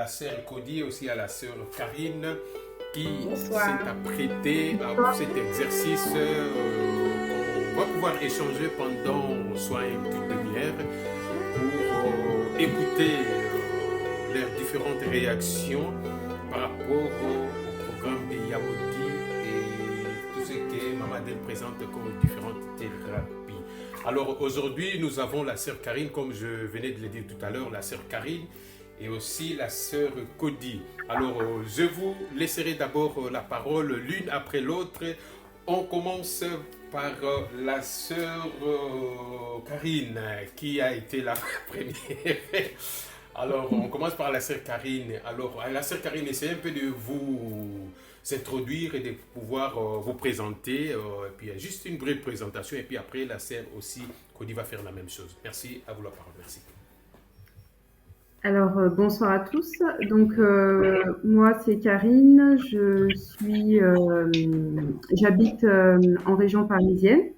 sœur Cody et aussi à la sœur Karine qui s'est Bonsoir. apprêtée pour cet exercice qu'on va pouvoir échanger pendant soit une petite demi-heure pour écouter leurs différentes réactions par rapport au programme de Yawodi et tout ce que Mamadel présente comme différentes thérapies. Alors aujourd'hui, nous avons la sœur Karine, comme je venais de le dire tout à l'heure, la sœur Karine et aussi la sœur Cody. Alors je vous laisserai d'abord la parole l'une après l'autre. On commence par la sœur Karine qui a été la première. Alors, on commence par la sœur Karine. Alors, la sœur Karine, essayez un peu de vous s'introduire et de pouvoir vous présenter. Et puis, juste une brève présentation. Et puis après, la sœur aussi, Cody va faire la même chose. Merci, à vous la parole. Merci. Alors, bonsoir à tous. Donc, moi, c'est Karine. J'habite en région parisienne,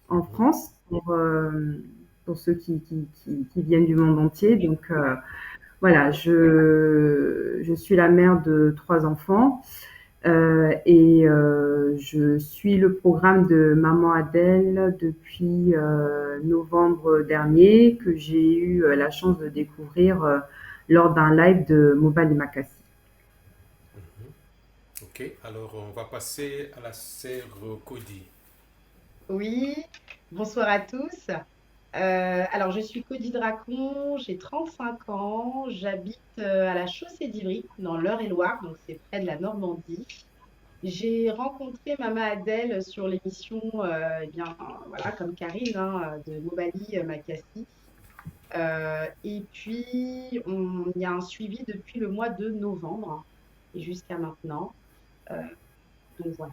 en Mhm. France, pour ceux qui viennent du monde entier. Donc, voilà, je suis la mère de 3 enfants. Je suis le programme de Maman Adèle depuis novembre dernier, que j'ai eu la chance de découvrir lors d'un live de Mobile et Makassi. Mhm. Ok, alors on va passer à la sœur Cody. Oui, bonsoir à tous. Alors, je suis Cody Dracon, j'ai 35 ans, j'habite à la Chaussée-d'Ivry, dans l'Eure-et-Loire, donc c'est près de la Normandie. J'ai rencontré Mama Adèle sur l'émission, eh bien, voilà, comme Karine, hein, de Mobali Makassi. Et puis, il y a un suivi depuis le mois de novembre et jusqu'à maintenant. Euh, donc voilà.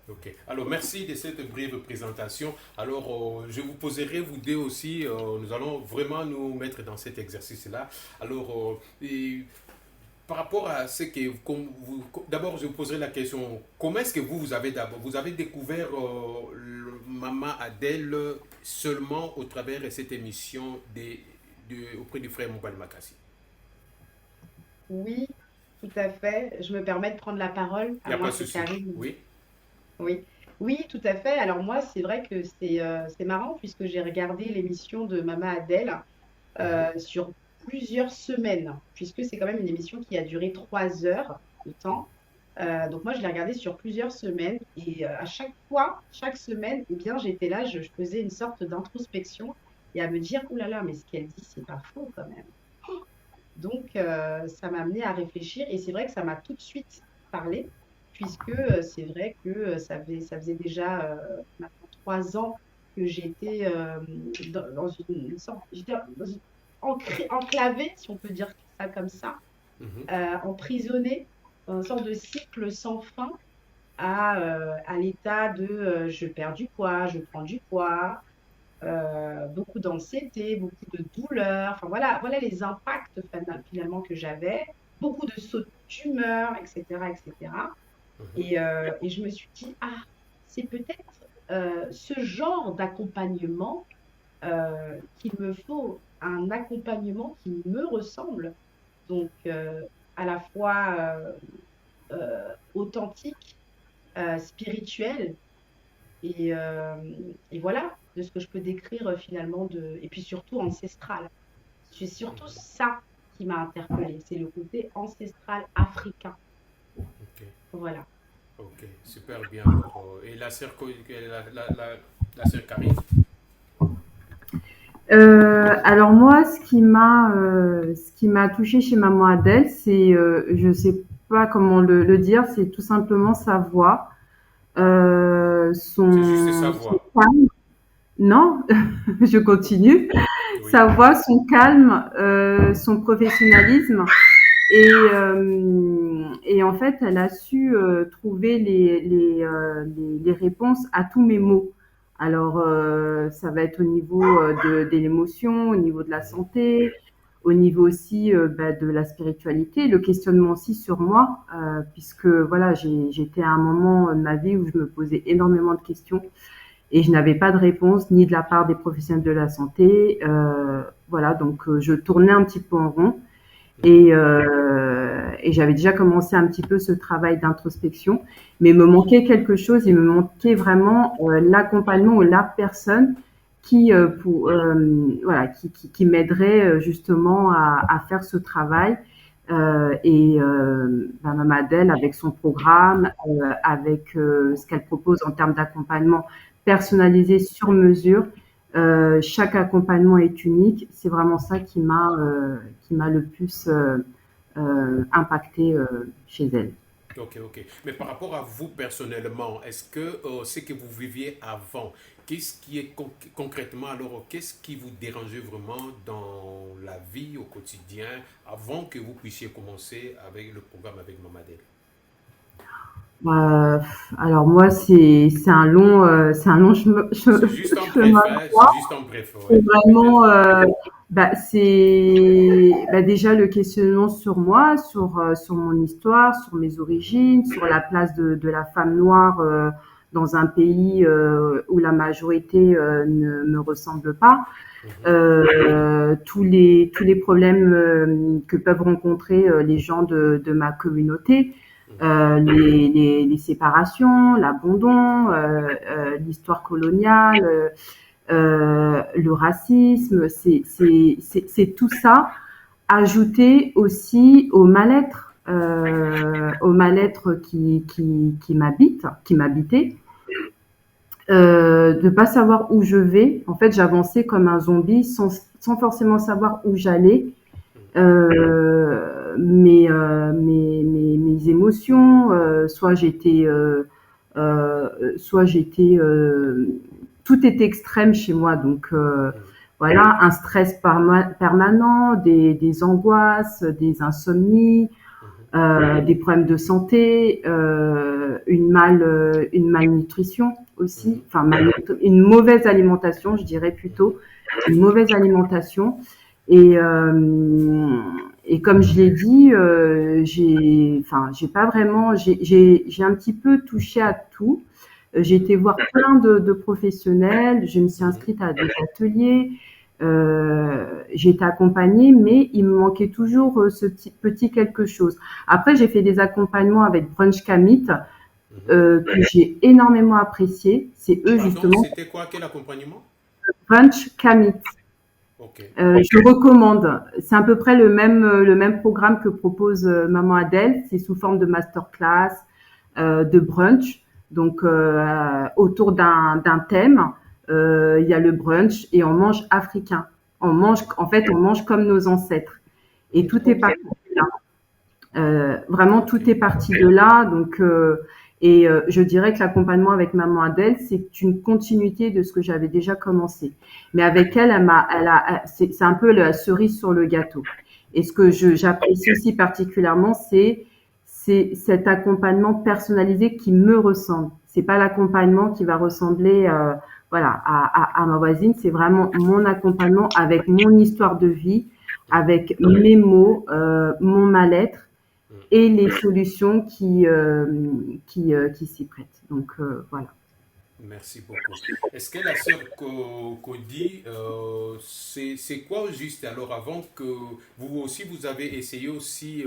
Ok. Alors, merci de cette brève présentation. Alors, je vous poserai, vous deux aussi, nous allons vraiment nous mettre dans cet exercice-là. Alors, par rapport à ce que d'abord, je vous poserai la question, comment est-ce que vous avez découvert Maman Adèle seulement au travers de cette émission auprès du frère Mobile Makassi? Oui, tout à fait. Je me permets de prendre la parole, Il à n'y a pas moins de que souci. Karine. Oui. Oui, oui, tout à fait. Alors moi, c'est vrai que c'est marrant puisque j'ai regardé l'émission de Mama Adèle Mhm. sur plusieurs semaines, puisque c'est quand même une émission qui a duré 3 heures de temps. Donc moi, je l'ai regardée sur plusieurs semaines et à chaque fois, chaque semaine, eh bien, j'étais là, je faisais une sorte d'introspection et à me dire, ouh là là, mais ce qu'elle dit, c'est pas faux quand même. Donc, ça m'a amené à réfléchir et c'est vrai que ça m'a tout de suite parlé, puisque c'est vrai que ça faisait déjà maintenant 3 ans que j'étais dans une sorte, j'étais enclavée, si on peut dire ça comme ça, Mhm. emprisonnée dans une sorte de cycle sans fin à l'état de je perds du poids, je prends du poids, beaucoup d'anxiété, beaucoup de douleur. Enfin, voilà les impacts finalement que j'avais, beaucoup de sauts d'humeur, etc., etc. Et, cetera. Mhm. Et je me suis dit, ah, c'est peut-être ce genre d'accompagnement qu'il me faut, un accompagnement qui me ressemble, donc à la fois authentique, spirituel, et voilà, de ce que je peux décrire finalement, et puis surtout ancestral. C'est surtout ça qui m'a interpellée, c'est le côté ancestral africain. Ok. Voilà. Ok, super bien. Alors, et la sœur Karine? Alors moi, ce qui m'a touchée chez Maman Adèle, je sais pas comment le dire, c'est tout simplement sa voix, C'est juste sa son voix. calme. Non, je continue. Oui. Sa voix, son calme, son professionnalisme et en fait, elle a su trouver les réponses à tous mes mots. Alors, ça va être au niveau de l'émotion, au niveau de la Mhm. santé, au niveau aussi de la spiritualité, le questionnement aussi sur moi, puisque voilà, j'étais à un moment de ma vie où je me posais énormément de questions et je n'avais pas de réponse ni de la part des professionnels de la santé. Voilà, donc je tournais un petit peu en rond. Et j'avais déjà commencé un petit peu ce travail d'introspection, mais il me manquait quelque chose, il me manquait vraiment l'accompagnement ou la personne voilà, qui m'aiderait justement à faire ce travail. Mme Adèle, avec son programme, avec ce qu'elle propose en termes d'accompagnement personnalisé sur mesure, chaque accompagnement est unique. C'est vraiment ça qui m'a le plus impacté chez elle. Ok, ok. Mais par rapport à vous personnellement, est-ce que ce que vous viviez avant, qu'est-ce qui est concrètement alors, qu'est-ce qui vous dérangeait vraiment dans la vie au quotidien avant que vous puissiez commencer avec le programme avec Mamadel? Euh, alors moi, c'est un long C'est juste en chemin. bref, hein, c'est juste en bref, C'est ouais, vraiment, peut-être. c'est déjà le questionnement sur moi, sur mon histoire, sur mes origines, sur la place de la femme noire dans un pays où la majorité ne me ressemble pas. Mhm, Tous les problèmes que peuvent rencontrer les gens de ma communauté, mhm, les séparations, l'abandon, l'histoire coloniale, le racisme, c'est tout ça ajouté aussi au mal-être qui m'habitait, de pas savoir où je vais. En fait, j'avançais comme un zombie sans forcément savoir où j'allais. Mes émotions, soit j'étais, tout était extrême chez moi. Donc mhm, voilà, un stress permanent, des angoisses, des insomnies, mhm, des problèmes de santé, une malnutrition aussi, mhm, enfin une mauvaise alimentation, je dirais mhm, plutôt, une mauvaise alimentation. Et, comme je l'ai dit, j'ai pas vraiment, j'ai un petit peu touché à tout. J'ai été voir plein de professionnels, je me suis mhm. inscrite à des ateliers, j'ai été accompagnée, mais il me manquait toujours ce petit quelque chose. Après, j'ai fait des accompagnements avec Brunch Kamit, Mhm. que j'ai énormément apprécié. C'est eux Pardon, justement, c'était quoi? Quel accompagnement? Brunch Kamit. Ok. Je recommande. C'est à peu près le même programme que propose Maman Adèle. C'est sous forme de masterclass, de brunch. Donc, autour d'un thème, il y a le brunch et on mange africain. En fait, on mange comme nos ancêtres. Et C'est tout trop est bien. parti de là. Vraiment, Ok. tout est parti de là. Donc, je dirais que l'accompagnement avec Maman Adèle, c'est une continuité de ce que j'avais déjà commencé. Mais avec elle, c'est un peu la cerise sur le gâteau. Et ce que j'apprécie aussi particulièrement, c'est cet accompagnement personnalisé qui me ressemble. C'est pas l'accompagnement qui va ressembler, voilà, à ma voisine. C'est vraiment mon accompagnement avec mon histoire de vie, Mhm, avec mes mots, mon mal-être mhm. et les solutions qui s'y prêtent. Donc voilà. Merci beaucoup. Est-ce que la sœur Cody, c'est quoi juste alors avant que vous aussi vous avez essayé aussi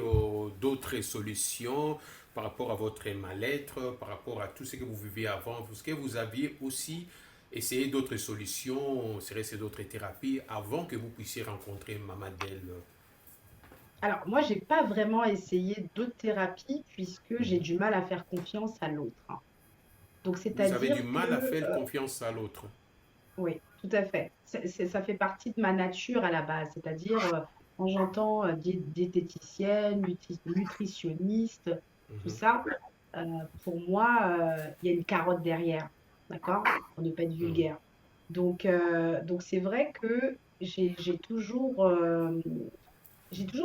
d'autres solutions par rapport à votre mal-être, par rapport à tout ce que vous viviez avant, est-ce que vous aviez aussi essayé d'autres solutions, serait-ce d'autres thérapies avant que vous puissiez rencontrer Mamadel? Alors, moi, j'ai pas vraiment essayé d'autres thérapies puisque j'ai Mhm. du mal à faire confiance à l'autre, hein. Donc, Vous avez du c'est-à-dire que, mal à faire confiance à l'autre. oui, tout à fait. Ça fait partie de ma nature à la base. C'est-à-dire, quand j'entends diététicienne, nutritionniste, tout Mhm, ça, euh, pour moi, il y a une carotte derrière, d'accord? Pour ne pas être mhm, vulgaire. Donc c'est vrai que j'ai toujours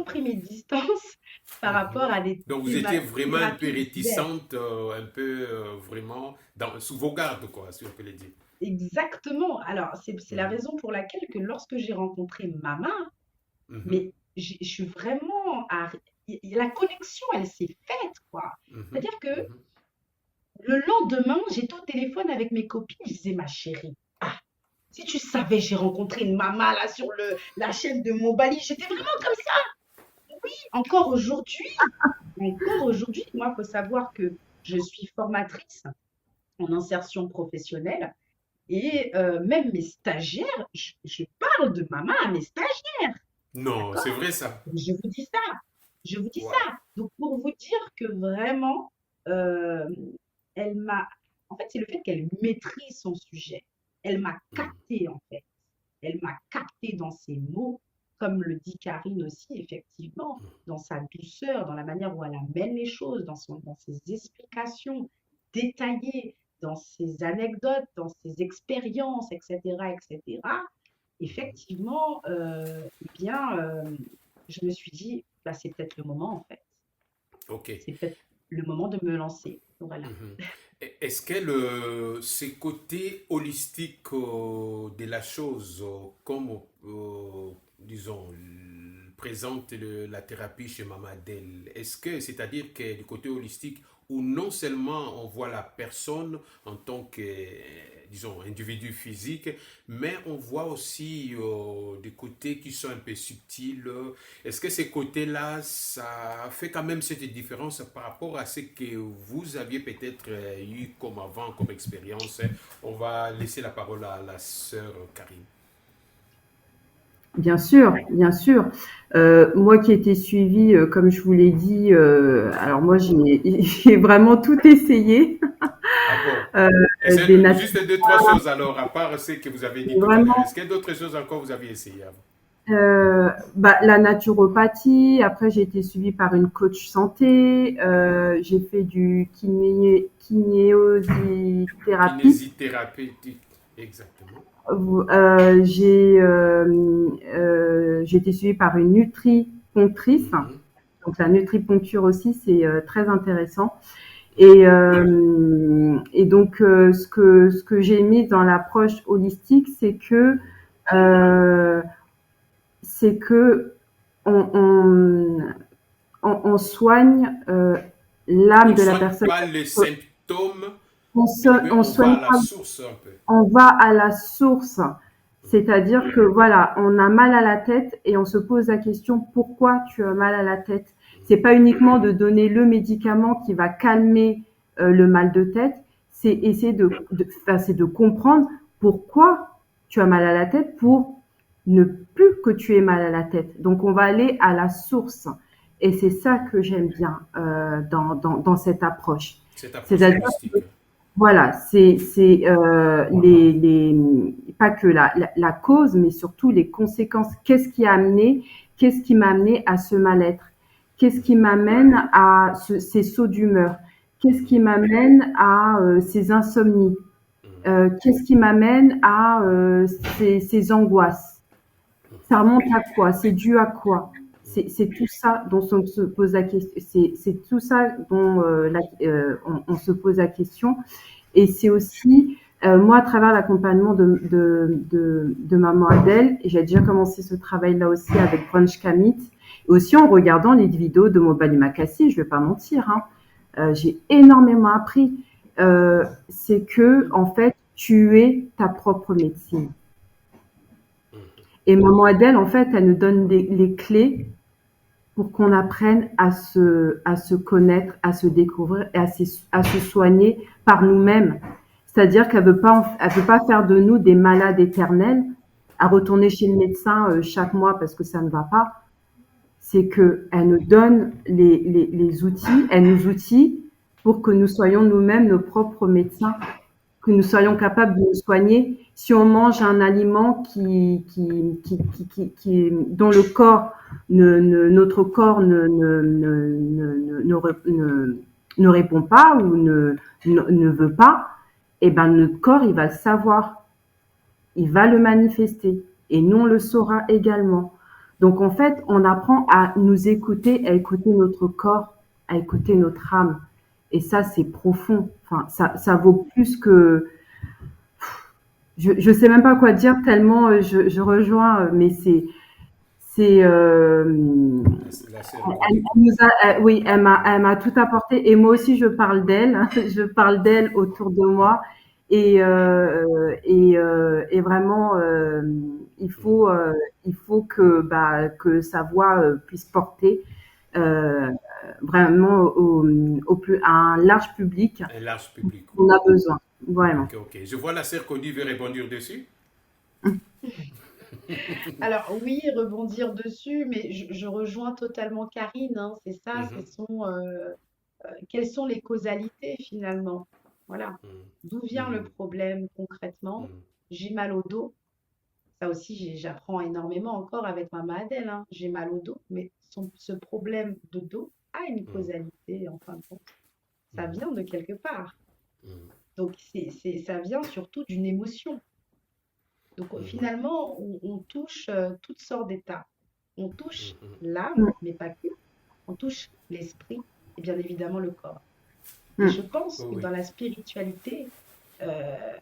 pris mes distances par rapport mhm. à des Donc vous étiez vraiment un peu thérapies décisionnelles. réticente, un peu vraiment sous vos gardes, quoi, si on peut le dire. Exactement. Alors, c'est la Mhm, raison pour laquelle que lorsque j'ai rencontré Mama, mhm, mais je suis vraiment... la connexion, elle s'est faite, quoi. mhm, C'est-à-dire que mhm, le lendemain, j'étais au téléphone avec mes copines, je disais, ma chérie, ah, si tu savais, j'ai rencontré une Mama là sur la chaîne de Mobali, j'étais vraiment comme ça. encore encore aujourd'hui, moi, il faut savoir que je suis formatrice en insertion professionnelle et même mes stagiaires, je parle de maman à mes stagiaires, Non, c'est d'accord? vrai ça. Je vous dis ça, je vous dis Waouh. ça. Donc pour vous dire que vraiment, euh, elle m'a, en fait, c'est le fait qu'elle maîtrise son sujet. Elle m'a Mhm. capté en fait. Elle m'a capté dans ses mots, comme le dit Karine aussi, effectivement, dans sa douceur, dans la manière où elle amène les choses, dans ses explications détaillées, dans ses anecdotes, dans ses expériences, etc., etc. Effectivement, eh bien, je me suis dit, bah, c'est peut-être le moment en fait. Ok. C'est peut-être le moment de me lancer. Voilà. Mhm. Est-ce que ces côtés holistiques de la chose, comme, disons, présente la thérapie chez Mamadel, est-ce que, c'est-à-dire que du côté holistique, où non seulement on voit la personne en tant que, disons, individu physique, mais on voit aussi des côtés qui sont un peu subtils. Est-ce que ces côtés-là, ça fait quand même cette différence par rapport à ce que vous aviez peut-être eu comme avant, comme expérience? On va laisser la parole à la sœur Karine. Bien sûr, bien sûr. Moi qui ai été suivie, comme je vous l'ai dit, alors moi j'ai vraiment tout essayé, Ah bon? euh, des C'est natures, juste deux, trois choses alors, à part ce que vous avez dit tout à l'heure. vraiment Est-ce qu'il y a d'autres choses encore que vous aviez essayé avant? bah, la naturopathie. Après, j'ai été suivie par une coach santé. J'ai fait du kinésiothérapie. Kinésithérapeutique, exactement. J'ai été suivie par une nutriponctrice. Mhm. Donc la nutriponcture aussi, c'est très intéressant. Et donc ce que j'ai mis dans l'approche holistique, euh, c'est que on, on soigne On l'âme ne de la soigne personne. pas les symptômes, mais On on va soigne à la pas, source un peu. on va à la source. C'est-à-dire que voilà, on a mal à la tête et on se pose la question pourquoi tu as mal à la tête. C'est pas uniquement de donner le médicament qui va calmer le mal de tête, c'est essayer c'est de comprendre pourquoi tu as mal à la tête pour ne plus que tu aies mal à la tête. Donc on va aller à la source et c'est ça que j'aime bien dans cette approche. Cette approche C'est-à-dire holistique. voilà, c'est pas que la cause, mais surtout les conséquences. Qu'est-ce qui m'a amené à ce mal-être? Qu'est-ce qui m'amène à ces sauts d'humeur? Qu'est-ce qui m'amène à ces insomnies? Qu'est-ce qui m'amène à ces angoisses? Ça remonte à quoi? C'est dû à quoi? C'est tout ça dont on se pose la question. C'est tout ça dont on se pose la question. Et c'est aussi, moi, à travers l'accompagnement de Maman Adèle, et j'ai déjà commencé ce travail-là aussi avec Brunch Kamit, et aussi en regardant les vidéos de Mobali Makassi, je ne vais pas mentir, hein, j'ai énormément appris. C'est que, en fait, tu es ta propre médecine. Et Maman Adèle, en fait, elle nous donne les clés pour qu'on apprenne à se connaître, à se découvrir et à se soigner par nous-mêmes. C'est-à-dire qu'elle veut pas faire de nous des malades éternels, à retourner chez le médecin chaque mois parce que ça ne va pas. C'est que elle nous donne les outils, elle nous outille pour que nous soyons nous-mêmes nos propres médecins, que nous soyons capables de nous soigner. Si on mange un aliment dont le corps notre corps ne répond pas ou ne veut pas, eh ben notre corps il va le savoir, il va le manifester et nous on le saura également. Donc en fait, on apprend à nous écouter, à écouter notre corps, à écouter notre âme. Et ça, c'est profond. Enfin, ça vaut plus que, je sais même pas quoi dire tellement je rejoins, mais c'est La sœur Karine. oui, elle m'a tout apporté et moi aussi je parle d'elle, je parle d'elle autour de moi Et vraiment, il faut que sa voix puisse porter euh, vraiment à un large public. Un large public, oui. On a besoin, vraiment. Ok, ok. Je vois la sœur Cody veut rebondir dessus. Alors oui, rebondir dessus, mais je rejoins totalement Karine, hein, c'est ça, Mhm, quelles sont les causalités finalement? Voilà. mhm, D'où vient le mhm, problème concrètement? mhm, J'ai mal au dos. Ça aussi, j'apprends énormément encore avec Maman Adèle, hein. J'ai mal au dos, mais ce problème de dos a une mhm, causalité en fin de compte. Ça mhm, vient de quelque part. mhm, Donc ça vient surtout d'une émotion. Donc mhm, finalement, on touche toutes sortes d'états. On touche mhm, l'âme, mais pas que. On touche l'esprit et bien évidemment le corps. Et je Mm. pense oh que oui. dans la spiritualité, euh,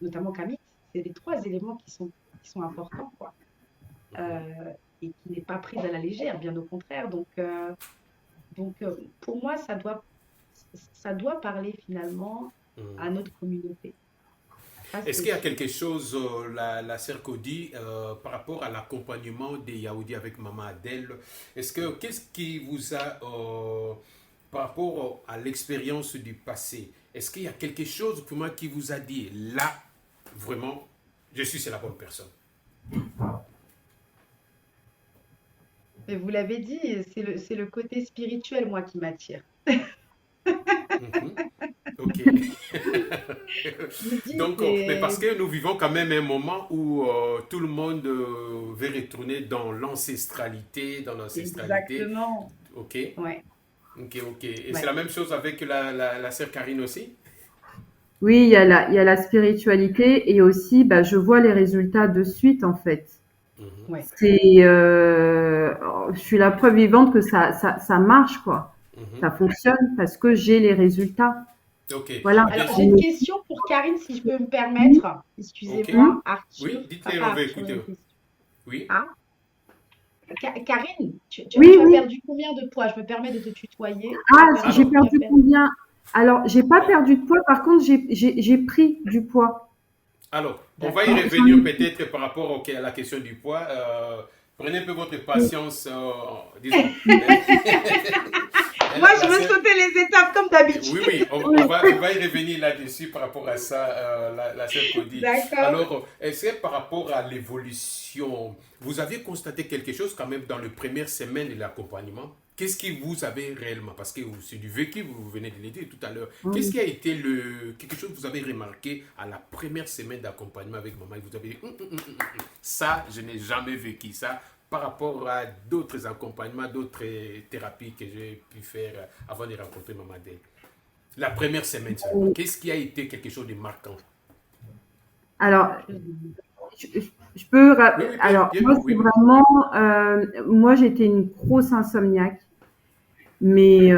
notamment Kamit, c'est les trois éléments qui sont importants, quoi. Mhm, Euh, et qui n'est pas prise à la légère, bien au contraire. Pour moi, ça doit parler finalement mhm. à notre communauté. Ça, Est-ce c'est qu'il y a sûr. quelque chose, la sœur Cody, par rapport à l'accompagnement des Yaoudis avec Maman Adèle, qu'est-ce qui vous a, par rapport à l'expérience du passé, est-ce qu'il y a quelque chose pour moi qui vous a dit, là, vraiment, je suis c'est la bonne personne? Mais vous l'avez dit, c'est le côté spirituel, moi, qui m'attire. Mhm. Ok. Je me dis, Donc, mais parce que nous vivons quand même un moment où tout le monde veut retourner dans l'ancestralité, dans l'ancestralité. exactement. Ok, Ouais, ok, ok. Et c'est ouais. la même chose avec la sœur Karine aussi? Oui, il y a la spiritualité et aussi, je vois les résultats de suite en fait. Mhm, Ouais. Je suis la preuve vivante que ça marche quoi. mhm. Ça fonctionne parce que j'ai les résultats. Ok. Voilà. Eh bien, Alors, j'ai une question pour Karine, si je peux me permettre. ok. Excusez-moi, Oui, Arthur. dites-les, Papa on va Arthur a écouter. une question. Oui. Ah, Karine, Oui, tu as oui. perdu combien de poids? Je me permets de te tutoyer. Tu as Ah, perdu j'ai Alors, combien perdu de combien? Alors, j'ai pas euh, perdu de poids. Par contre, j'ai pris du poids. alors, on va y D'accord. J'en revenir ai pris. peut-être par rapport à la question du poids. Prenez un peu votre patience, disons. Moi, je La veux sœur- sauter les étapes comme Oui, d'habitude. oui, Oui. on va y revenir là-dessus par rapport à ça, la sœur Cody. D'accord. Alors, est-ce que par rapport à l'évolution, vous avez constaté quelque chose quand même dans les premières semaines de l'accompagnement? Qu'est-ce qui vous avez réellement? Parce que c'est du vécu, vous venez de le dire tout à l'heure. Qu'est-ce Oui. qui a été quelque chose que vous avez remarqué à la première semaine d'accompagnement avec maman et vous avez dit, ça, je n'ai jamais vécu ça par rapport à d'autres accompagnements, d'autres thérapies que j'ai pu faire avant de rencontrer Maman Day. La première semaine seulement. Qu'est-ce qui a été quelque chose de marquant? Alors, Chose de- je peux. Oui, oui, Alors, bien, moi, c'est oui, oui. vraiment. Moi, j'étais une grosse insomniaque, mais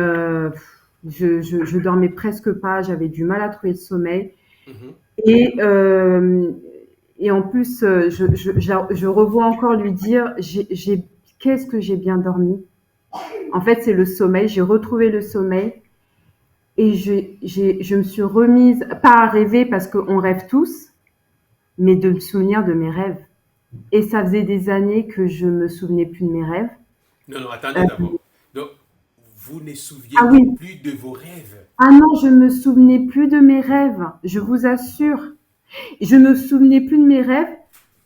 je dormais presque pas. J'avais du mal à trouver le sommeil. Mhm, Et, euh, et en plus, je revois encore lui dire, qu'est-ce que j'ai bien dormi. En fait, c'est le sommeil. J'ai retrouvé le sommeil et je me suis remise, pas à rêver parce qu'on rêve tous, mais de me souvenir de mes rêves. Et ça faisait des années que je me souvenais plus de mes rêves. non, non, Euh, attendez d'abord. Donc, vous ne ah souviez oui, plus de vos rêves. ah non, je me souvenais plus de mes rêves, je vous assure. Je me souvenais plus de mes rêves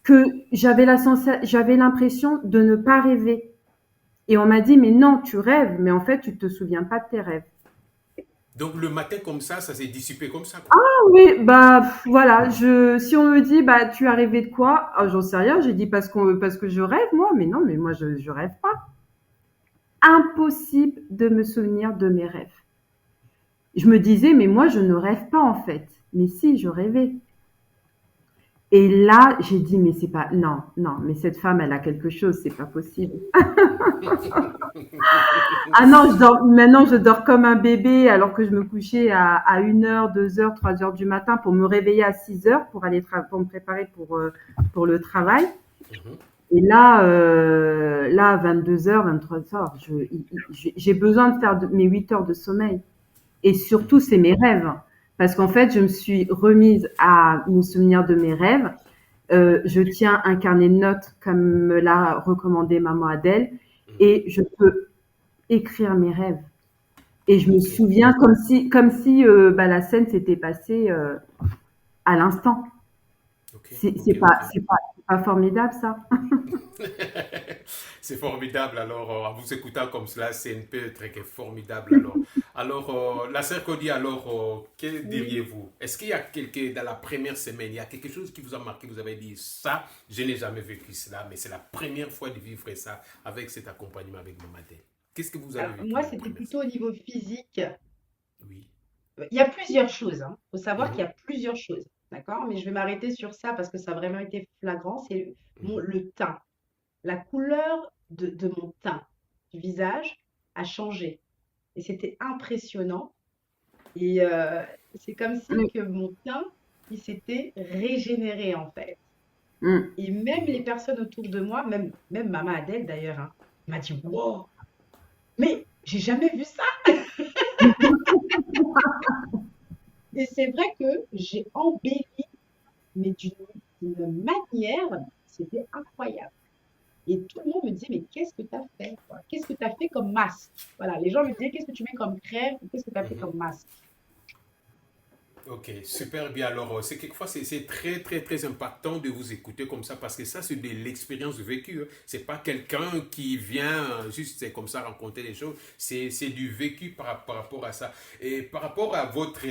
que j'avais l'impression de ne pas rêver. Et on m'a dit, mais non, tu rêves, mais en fait, tu te souviens pas de tes rêves. Donc, le matin comme ça s'est dissipé comme ça, quoi. Ah oui, voilà, si on me dit, tu as rêvé de quoi? Ah, j'en sais rien, j'ai dit parce que je rêve, moi, mais non, mais moi, je rêve pas. Impossible de me souvenir de mes rêves. Je me disais, mais moi, je ne rêve pas, en fait. Mais si, je rêvais. Et là, j'ai dit, mais c'est pas, non, non, mais cette femme, elle a quelque chose, c'est pas possible. Ah non, maintenant, je dors comme un bébé, alors que je me couchais à 1 heure, 2 heures, 3 heures du matin pour me réveiller à 6 heures pour pour me préparer pour le travail. Mhm, Et là, à 22 heures, 23 heures, j'ai besoin de faire mes 8 heures de sommeil. Et surtout, mhm, c'est mes rêves. Parce qu'en fait, je me suis remise à me souvenir de mes rêves. Je tiens un carnet de notes comme me l'a recommandé maman Adèle Mhm. et je peux écrire mes rêves. Et je me Ok, souviens comme si bah, la scène s'était passée à l'instant. ok, C'est ok, c'est ok. pas, c'est pas, c'est pas formidable ça. C'est formidable. Alors, en vous écoutant comme cela, c'est un peu très formidable. Alors, la sœur Cody, alors, que Oui. diriez-vous? Est-ce qu'il y a quelque, dans la première semaine, il y a quelque chose qui vous a marqué, vous avez dit, ça, je n'ai jamais vécu cela, mais c'est la première fois de vivre ça avec cet accompagnement avec Mamadé. Qu'est-ce que vous avez Alors, vécu moi, la c'était première plutôt au semaine? niveau physique. Oui. Il y a plusieurs choses, hein. Il faut savoir qu'il Mhm, y a plusieurs choses, d'accord? Mais je vais m'arrêter sur ça parce que ça a vraiment été flagrant. C'est mhm. le teint. La couleur de mon teint, du visage, a changé. Et c'était impressionnant. Et c'est comme si Mm, que mon teint, il s'était régénéré en fait. mm. Et même les Mhm. personnes autour de moi, même maman Adèle d'ailleurs, hein, m'a dit, wow, mais j'ai jamais vu ça. Et c'est vrai que j'ai embelli, mais d'une manière, c'était incroyable. Et tout le monde me disait, mais qu'est-ce que tu as fait, quoi? Qu'est-ce que tu as fait comme masque? Voilà, les gens me disaient, qu'est-ce que tu mets comme crème? Qu'est-ce que tu as fait Mhm. comme masque? Ok, super bien. Alors, c'est quelquefois, c'est très, très, très impactant de vous écouter comme ça parce que ça, c'est de l'expérience vécue. Hein. C'est pas quelqu'un qui vient juste, c'est comme ça, rencontrer les choses. C'est du vécu par rapport à ça. Et par rapport à votre,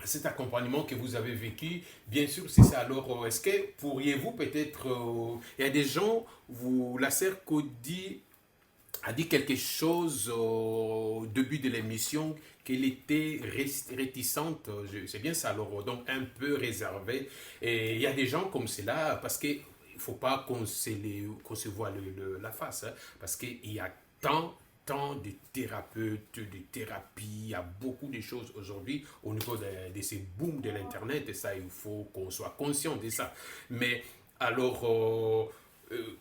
cet accompagnement que vous avez vécu, bien sûr, c'est ça. Alors, est-ce que pourriez-vous peut-être, il y a des gens, vous, la sœur Cody a dit quelque chose au début de l'émission qu'elle était réticente, c'est bien ça, alors donc un peu réservée. Et il y a des gens comme cela, parce qu'il ne faut pas qu'on se voit la face, hein, parce qu'il y a tant de thérapeutes, de thérapies, il y a beaucoup de choses aujourd'hui au niveau de ces booms de l'Internet, et ça, il faut qu'on soit conscient de ça. Mais alors,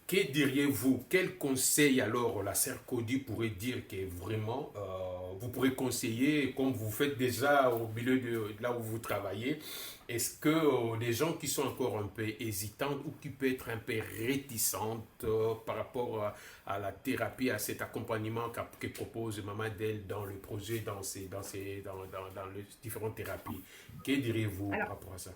que diriez-vous? Quel conseil alors la sœur Cody pourrait dire que vraiment vous pourrez conseiller comme vous faites déjà au milieu de là où vous travaillez? Est-ce que les gens qui sont encore un peu hésitants ou qui peuvent être un peu réticentes par rapport à la thérapie, à cet accompagnement que propose Maman Del dans le projet, dans les différentes thérapies, que diriez-vous Alors, par rapport à ça?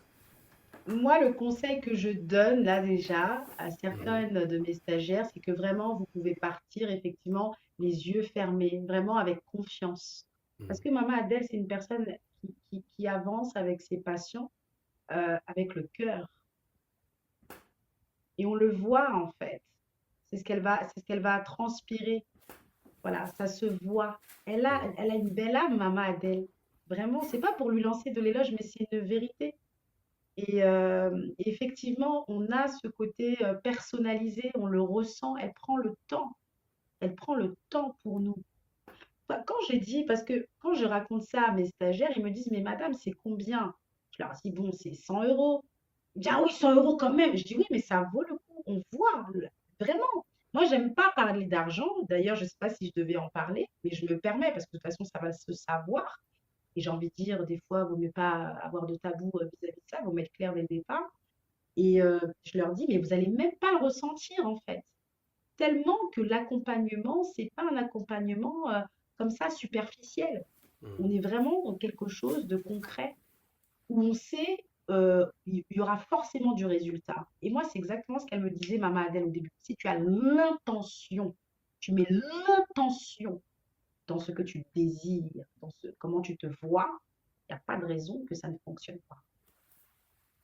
moi, le conseil que je donne là déjà à Mhm, certaines de mes stagiaires, c'est que vraiment, vous pouvez partir effectivement les yeux fermés, vraiment avec confiance. Parce mhm, que Maman Adèle, c'est une personne qui avance avec ses patients, avec le cœur. Et on le voit en fait. C'est ce qu'elle va transpirer. Voilà, ça se voit. mhm. Elle a une belle âme, Maman Adèle. Vraiment, c'est pas pour lui lancer de l'éloge, mais c'est une vérité. Et effectivement, on a ce côté personnalisé, on le ressent, elle prend le temps, elle prend le temps pour nous. Enfin, quand j'ai dit, parce que quand je raconte ça à mes stagiaires, ils me disent, mais madame, c'est combien? Je leur dis, bon, c'est 100 euros. Ils me disent, ah oui, 100 euros quand même. Je dis, oui, mais ça vaut le coup, on voit, vraiment. Moi, j'aime pas parler d'argent. D'ailleurs, je sais pas si je devais en parler, mais je me permets, parce que de toute façon, ça va se savoir. Et j'ai envie de dire, des fois, il vaut mieux pas avoir de tabou vis-à-vis de ça, il vaut mettre clair dès le départ. Et je leur dis, mais vous allez même pas le ressentir en fait. Tellement que l'accompagnement, c'est pas un accompagnement comme ça superficiel. On est vraiment dans quelque chose de concret où on sait il y aura forcément du résultat. Et moi, c'est exactement ce qu'elle me disait, Maman Adèle, au début. Si tu as l'intention, tu mets l'intention dans ce que tu désires, comment tu te vois, il n'y a pas de raison que ça ne fonctionne pas.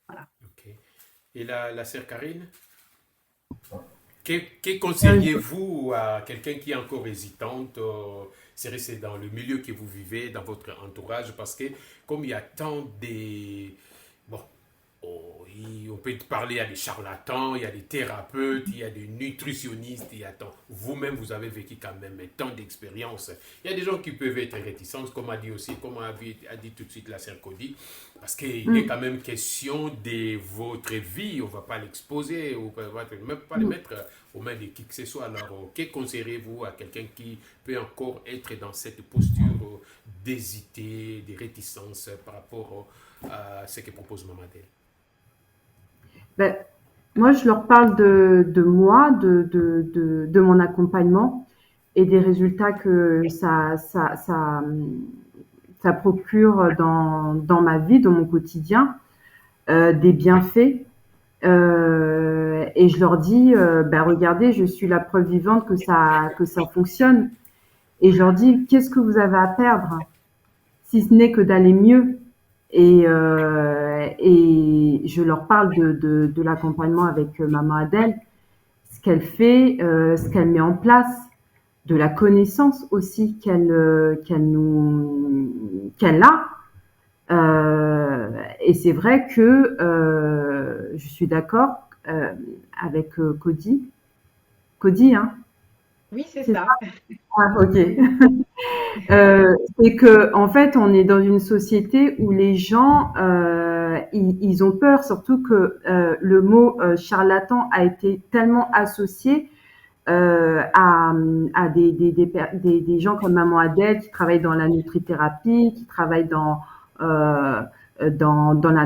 Voilà. Ok. Et la sœur Karine? Que Euh, conseillez-vous à quelqu'un qui est encore hésitante, c'est resté dans le milieu que vous vivez, dans votre entourage, parce que comme il y a tant de... Bon, on peut parler, il y a des charlatans, il y a des thérapeutes, il y a des nutritionnistes, il y a tant. Vous-même, vous avez vécu quand même tant d'expérience. Il y a des gens qui peuvent être réticents, comme a dit aussi, comme a dit tout de suite la sœur Cody, parce qu'il est mm, quand même question de votre vie, on ne va pas l'exposer, on ne va même pas le mm. mettre aux mains de qui que ce soit. Alors, que conseillerez-vous à quelqu'un qui peut encore être dans cette posture d'hésiter, des réticences par rapport à ce que propose Maman Adèle? Ben, moi, je leur parle de moi, de mon accompagnement et des résultats que ça procure dans ma vie, dans mon quotidien, des bienfaits. Et je leur dis, ben regardez, je suis la preuve vivante que ça fonctionne. Et je leur dis, qu'est-ce que vous avez à perdre, si ce n'est que d'aller mieux. Et je leur parle de l'accompagnement avec Maman Adèle, ce qu'elle fait, ce qu'elle met en place, de la connaissance aussi qu'elle a. Et c'est vrai que je suis d'accord avec Cody. Cody, hein? Oui, c'est C'est ça. ça, ok. C'est que en fait, on est dans une société où les gens ils ont peur, surtout que le mot charlatan a été tellement associé à des gens comme Maman Adèle qui travaillent dans la nutrithérapie, qui travaillent euh, dans la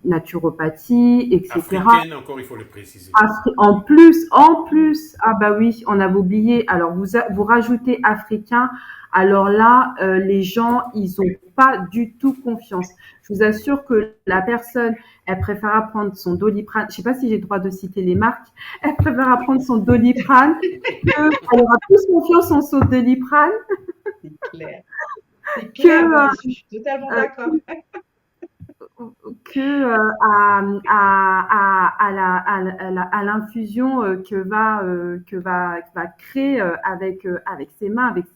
naturopathie, etc. Africaine, encore, il faut le préciser. En plus, ah bah oui, on avait oublié. Alors vous rajoutez africain. Alors là, les gens, ils ont pas du tout confiance. Je vous assure que la personne, elle préfère prendre son Doliprane. Je sais pas si j'ai le droit de citer les marques. Elle préfère prendre son Doliprane. Elle aura plus confiance en son Doliprane C'est clair. C'est que clair, non, mais je suis totalement euh, d'accord. à l'infusion que va créer avec ses mains, avec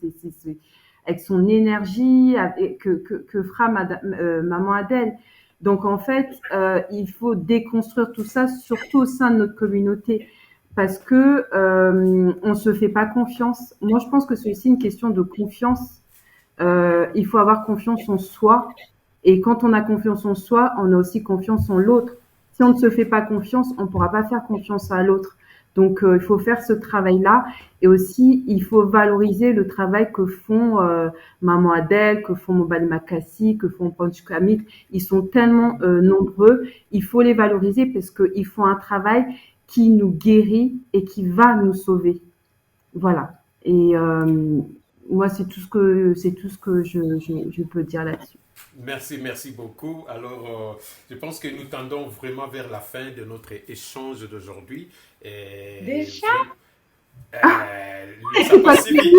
son énergie, que fera Maman Adèle. Donc en fait, il faut déconstruire tout ça, surtout au sein de notre communauté, parce que on se fait pas confiance. Moi, je pense que c'est aussi une question de confiance. Il faut avoir confiance en soi. Et quand on a confiance en soi, on a aussi confiance en l'autre. Si on ne se fait pas confiance, on ne pourra pas faire confiance à l'autre. Donc, il faut faire ce travail-là. Et aussi, il faut valoriser le travail que font Maman Adèle, que font Mobali Makassi, que font Punch Kamit. Ils sont tellement nombreux. Il faut les valoriser parce qu'ils font un travail qui nous guérit et qui va nous sauver. Voilà. Et moi, c'est tout ce que je peux dire là-dessus. Merci, merci beaucoup. Alors, je pense que nous tendons vraiment vers la fin de notre échange d'aujourd'hui. Et Déjà? ça passe si vite.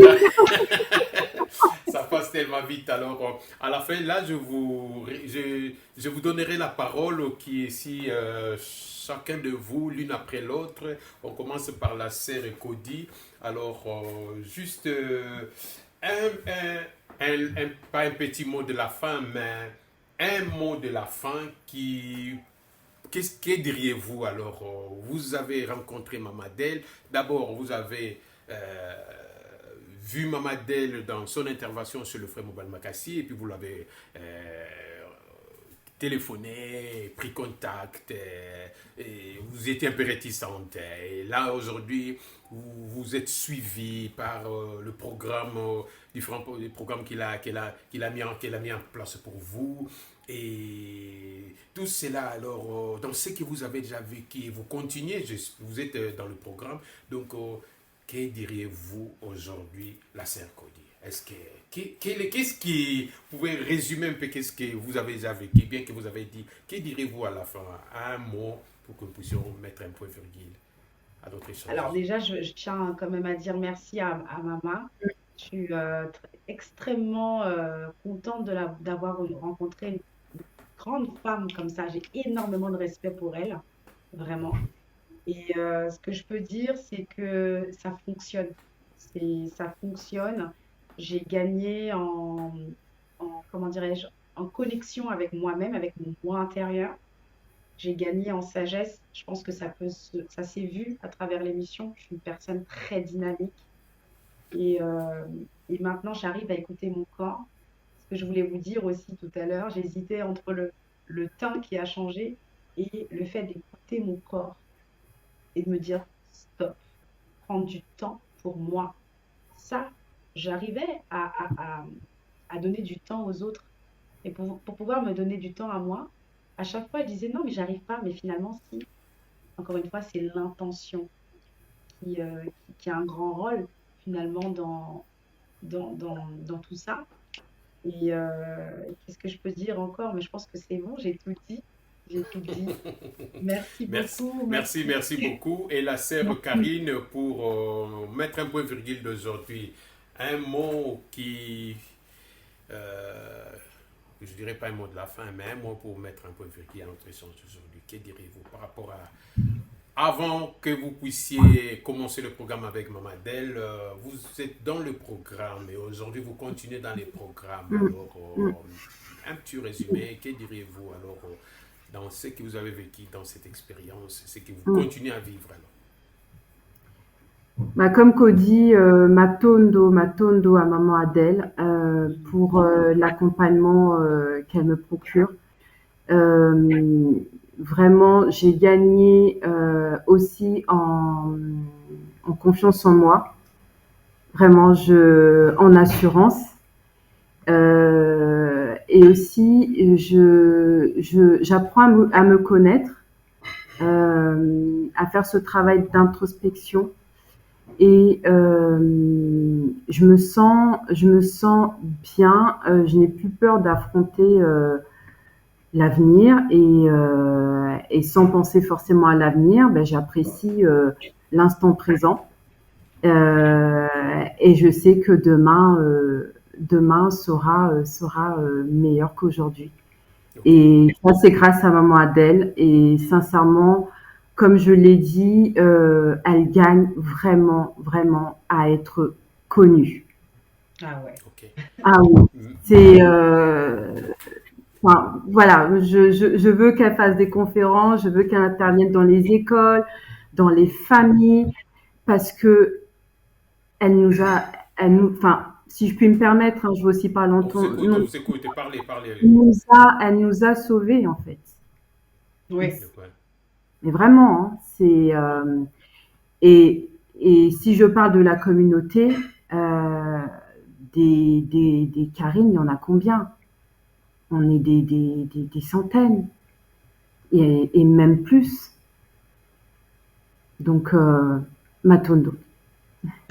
Ça passe tellement vite. Alors, à la fin, là, je vous donnerai la parole qui est ici, chacun de vous, l'une après l'autre. On commence par la sœur Cody. Alors, juste pas un petit mot de la fin, mais un mot de la fin qui... Que diriez-vous alors? Vous avez rencontré Mamadel. D'abord, vous avez vu Mamadel dans son intervention sur le frère Mobali Makassi, et puis vous l'avez téléphoné, pris contact, et vous étiez un peu réticente. Et là, aujourd'hui, vous êtes suivi par le programme, différents programmes qu'il a mis en place pour vous. Et tout cela, alors, dans ce que vous avez déjà vécu, vous continuez, vous êtes dans le programme. Donc, que diriez-vous aujourd'hui, la sœur Cody? Est-ce que, qu'est-ce qui, vous pouvez résumer un peu qu'est-ce que vous avez déjà vécu, bien que vous avez dit, que direz-vous à la fin, un mot, pour que nous puissions mettre un point virgule à notre échange? Alors déjà, je tiens quand même à dire merci à Mama. Je suis extrêmement contente d'avoir rencontré une grande femme comme ça. J'ai énormément de respect pour elle, vraiment. Et ce que je peux dire, c'est que ça fonctionne. Ça fonctionne. J'ai gagné comment dirais-je, en connexion avec moi-même, avec mon moi intérieur. J'ai gagné en sagesse. Je pense que ça s'est vu à travers l'émission. Je suis une personne très dynamique. Et, euh, et maintenant, j'arrive à écouter mon corps. Ce que je voulais vous dire aussi tout à l'heure, j'hésitais entre le teint qui a changé et le fait d'écouter mon corps et de me dire stop, prendre du temps pour moi. Ça, j'arrivais à à donner du temps aux autres. Et pour pouvoir me donner du temps à moi, à chaque fois, je disais non, mais j'arrive pas. Mais finalement, si, encore une fois, c'est l'intention qui a un grand rôle finalement dans tout ça. Et qu'est-ce que je peux dire encore? Mais je pense que c'est bon, j'ai tout dit. J'ai tout dit. Merci Merci, beaucoup, merci, merci. merci beaucoup. Et la sœur Merci. Karine, pour mettre un point virgule d'aujourd'hui, un mot qui, euh, je dirais pas un mot de la fin, mais un mot pour mettre un point virgule à notre échange d'aujourd'hui. Que direz-vous par rapport à, avant que vous puissiez commencer le programme avec Mamadel, vous êtes dans le programme et aujourd'hui vous continuez dans les programmes. Mm, Alors, mm. un petit résumé, que diriez-vous alors dans ce que vous avez vécu dans cette expérience, ce que vous Mm. continuez à vivre alors? Bah, comme Cody, matondo à maman Adèle pour l'accompagnement qu'elle me procure. Euh, Vraiment, j'ai gagné aussi en confiance en moi, vraiment en assurance. Et aussi, j'apprends à me connaître, à faire ce travail d'introspection et je me sens bien. Je n'ai plus peur d'affronter l'avenir et sans penser forcément à l'avenir, ben, j'apprécie l'instant présent et je sais que demain sera meilleur qu'aujourd'hui. Ok, Et ça, c'est grâce à maman Adèle. Et sincèrement, comme je l'ai dit, elle gagne vraiment, vraiment à être connue. Ah ouais. ok. Ah oui, Mm, c'est enfin, voilà, je veux qu'elle fasse des conférences, je veux qu'elle intervienne dans les écoles, dans les familles, parce que elle nous a, enfin, si je puis me permettre, hein, je veux aussi parler en ton on nom, vous écoute, parlez, parlez, allez-y. elle nous a sauvés en fait. Oui. Ouais. Mais vraiment, hein, et, et si je parle de la communauté, euh, des Karine, il y en a combien? On est des centaines et même plus. Donc, Matondo.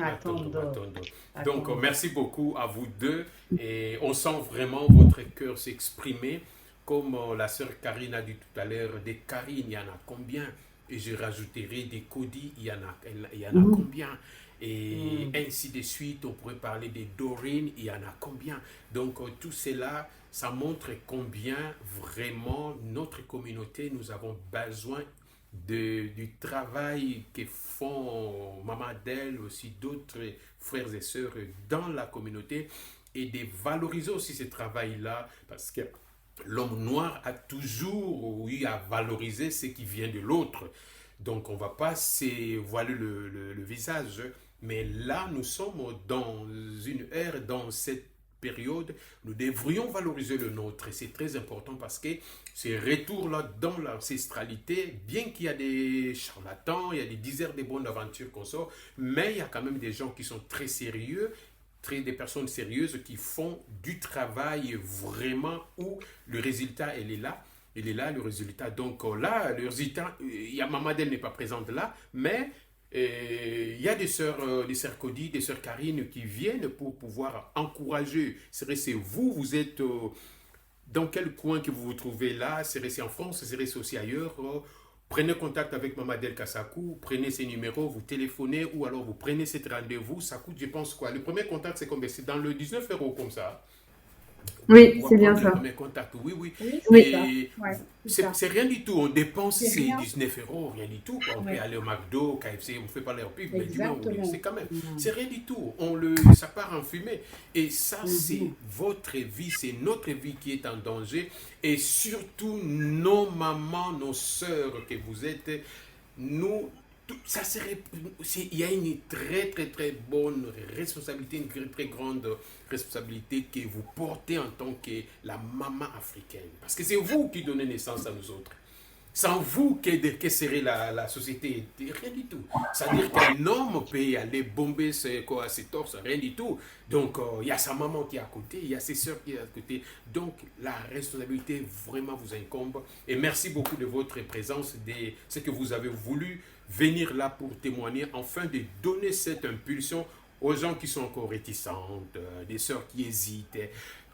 Attends, Matondo. Donc, attends. merci beaucoup à vous deux. Et on sent vraiment votre cœur s'exprimer. Comme la sœur Karine a dit tout à l'heure, des Karine, il y en a combien? Et je rajouterai des Cody, il y en a Mhm. combien? Et Hmm. ainsi de suite, on pourrait parler des Doreen, il y en a combien? Donc, tout cela, ça montre combien vraiment notre communauté, nous avons besoin du travail que font Maman Adèle, aussi d'autres frères et sœurs dans la communauté et de valoriser aussi ce travail-là parce que l'homme noir a toujours eu à valoriser ce qui vient de l'autre. Donc on ne va pas se voiler le visage. Mais là, nous sommes dans une ère, dans cette période, nous devrions valoriser le nôtre. Et c'est très important parce que ce retour-là dans l'ancestralité, bien qu'il y a des charlatans, il y a des diseurs de bonnes aventures qu'on sort, mais il y a quand même des gens qui sont très sérieux, des personnes sérieuses qui font du travail vraiment où le résultat, elle est là. Il est là, le résultat. Donc là, le résultat, il y a Mamadel n'est pas présente là, mais il y a des sœurs Cody, des sœurs Karine qui viennent pour pouvoir encourager. C'est vous, vous êtes dans quel coin que vous vous trouvez là, c'est en France, c'est aussi ailleurs. Prenez contact avec Mamadel Kassakou, prenez ses numéros, vous téléphonez ou alors vous prenez cet rendez-vous. Ça coûte, je pense, quoi. Le premier contact, c'est combien? C'est dans le 19 € comme ça. On Oui, va c'est bien prendre le ça. premier contact, oui, oui. Oui, c'est Oui, ça. Et Ouais, c'est c'est ça. rien du tout. On dépense C'est ces rien. 19 €, rien du tout, quoi. On peut Ouais, aller au McDo, KFC, on ne fait pas leur pub, mais du moins, on le exactement. sait quand même. Hmm. C'est rien du tout. Ça part en fumée. Et ça, c'est Mhm. votre vie, c'est notre vie qui est en danger. Et surtout, nos mamans, nos sœurs que vous êtes, nous, ça serait, il y a une très très très bonne responsabilité, une très très grande responsabilité que vous portez en tant que la maman africaine. Parce que c'est vous qui donnez naissance à nous autres. Sans vous, que serait la société? Rien du tout. C'est-à-dire qu'un homme peut aller bomber ses torses, rien du tout. Donc, il y a sa maman qui est à côté, il y a ses soeurs qui sont à côté. Donc, la responsabilité vraiment vous incombe. Et merci beaucoup de votre présence, de ce que vous avez voulu venir là pour témoigner, afin de donner cette impulsion aux gens qui sont encore réticentes, des sœurs qui hésitent.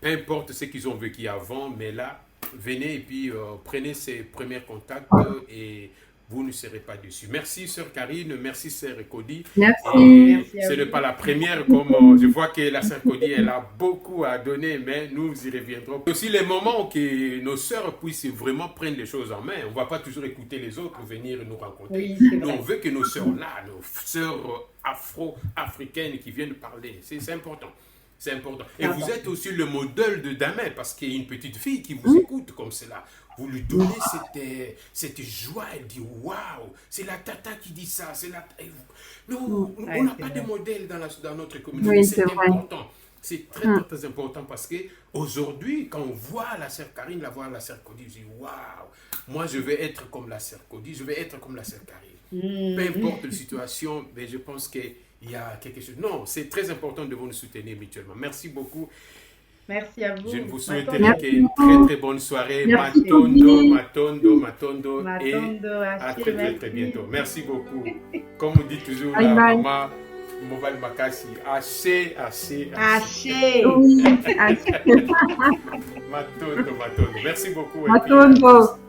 Peu importe ce qu'ils ont vécu avant, mais là, venez et puis prenez ces premiers contacts et vous ne serez pas déçus. Merci sœur Karine, merci sœur Cody. Merci. Ce n'est pas la première, comme je vois que la sœur Cody, elle a beaucoup à donner, mais nous y reviendrons. Aussi les moments que nos sœurs puissent vraiment prendre les choses en main. On ne va pas toujours écouter les autres venir nous rencontrer. Oui, Nous, on veut que nos sœurs là, nos sœurs afro-africaines qui viennent parler, c'est important. C'est important. Et vous êtes aussi le modèle de Damien, parce qu'il y a une petite fille qui vous écoute comme cela. Vous lui donnez cette joie, elle dit waouh, c'est la tata qui dit ça. Nous, on n'a pas de modèle dans notre communauté. Oui, c'est important. Vrai. C'est très, très important parce qu'aujourd'hui, quand on voit la sœur Karine, la sœur Cody, je dis waouh, moi je vais être comme la sœur Cody, je vais être comme la sœur Karine. Peu importe la situation, mais je pense que il y a quelque chose. Non, c'est très important de vous soutenir mutuellement. Merci beaucoup. Merci à vous. Je vous souhaite une très très bonne soirée. Matondo. Et à très très très bientôt. Merci beaucoup. Comme on dit toujours, la maman Mobile Makasi. Haché. Oui, Matondo. Merci beaucoup. Matondo.